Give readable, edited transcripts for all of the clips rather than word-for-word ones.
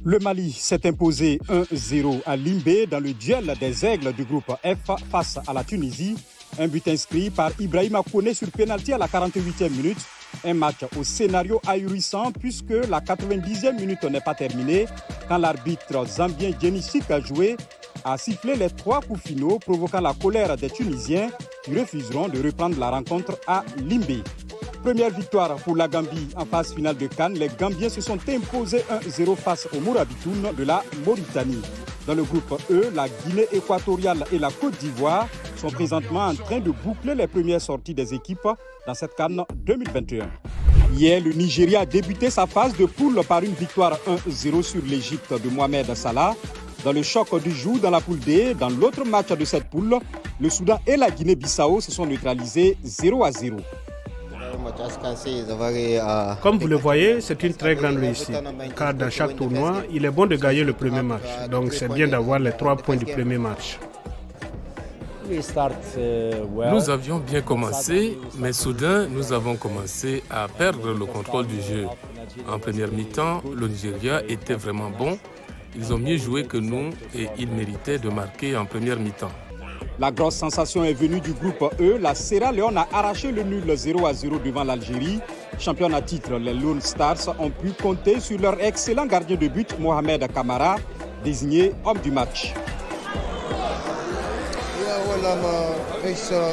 Le Mali s'est imposé 1-0 à Limbé dans le duel des aigles du groupe F face à la Tunisie. Un but inscrit par Ibrahima Koné sur pénalty à la 48e minute. Un match au scénario ahurissant puisque la 90e minute n'est pas terminée quand l'arbitre zambien Djenissik a sifflé les 3 coups finaux provoquant la colère des Tunisiens qui refuseront de reprendre la rencontre à Limbé. Première victoire pour la Gambie en phase finale de CAN. Les Gambiens se sont imposés 1-0 face au Mourabitoun de la Mauritanie. Dans le groupe E, la Guinée équatoriale et la Côte d'Ivoire sont présentement en train de boucler les premières sorties des équipes dans cette CAN 2021. Hier, le Nigeria a débuté sa phase de poule par une victoire 1-0 sur l'Égypte de Mohamed Salah. Dans le choc du jour dans la poule D, dans l'autre match de cette poule, le Soudan et la Guinée-Bissau se sont neutralisés 0-0. Comme vous le voyez, c'est une très grande réussite, car dans chaque tournoi, il est bon de gagner le premier match. Donc c'est bien d'avoir les 3 points du premier match. Nous avions bien commencé, mais soudain, nous avons commencé à perdre le contrôle du jeu. En première mi-temps, le Nigeria était vraiment bon. Ils ont mieux joué que nous et ils méritaient de marquer en première mi-temps. La grosse sensation est venue du groupe E. La Sierra Leone a arraché le nul 0-0 devant l'Algérie. Championne à titre, les Lone Stars ont pu compter sur leur excellent gardien de but, Mohamed Kamara, désigné homme du match.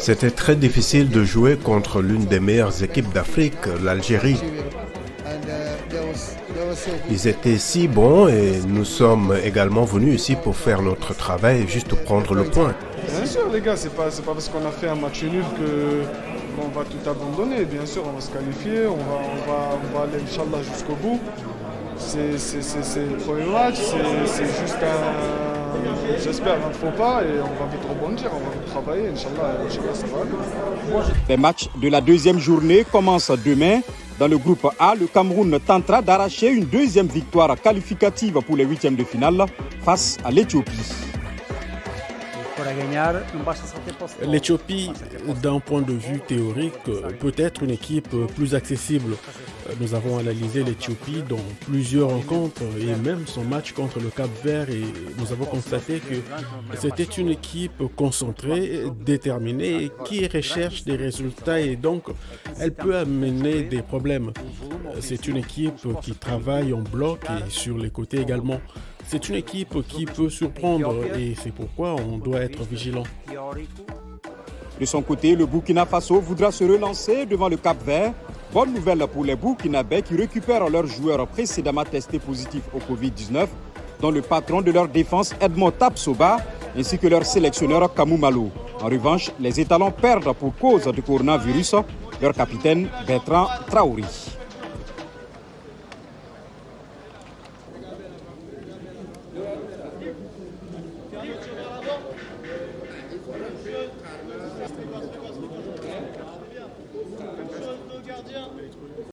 C'était très difficile de jouer contre l'une des meilleures équipes d'Afrique, l'Algérie. Ils étaient si bons et nous sommes également venus ici pour faire notre travail, juste prendre le point. Bien sûr les gars, c'est pas parce qu'on a fait un match nul qu'on va tout abandonner. Bien sûr, on va se qualifier, on va aller Inch'Allah jusqu'au bout. C'est le premier match, c'est juste j'espère un faux pas et on va vite rebondir, on va vite travailler, Inch'Allah ça va aller. Les matchs de la deuxième journée commencent demain. Dans le groupe A, le Cameroun tentera d'arracher une deuxième victoire qualificative pour les huitièmes de finale face à l'Éthiopie. L'Éthiopie, d'un point de vue théorique, peut être une équipe plus accessible. Nous avons analysé l'Éthiopie dans plusieurs rencontres et même son match contre le Cap-Vert et nous avons constaté que c'était une équipe concentrée, déterminée, qui recherche des résultats et donc elle peut amener des problèmes. C'est une équipe qui travaille en bloc et sur les côtés également. C'est une équipe qui peut surprendre et c'est pourquoi on doit être vigilant. De son côté, le Burkina Faso voudra se relancer devant le Cap-Vert. Bonne nouvelle pour les Burkinabés qui récupèrent leurs joueurs précédemment testés positifs au Covid-19, dont le patron de leur défense Edmond Tapsoba, ainsi que leur sélectionneur Kamou Malo. En revanche, les étalons perdent pour cause du coronavirus leur capitaine Bertrand Traoré.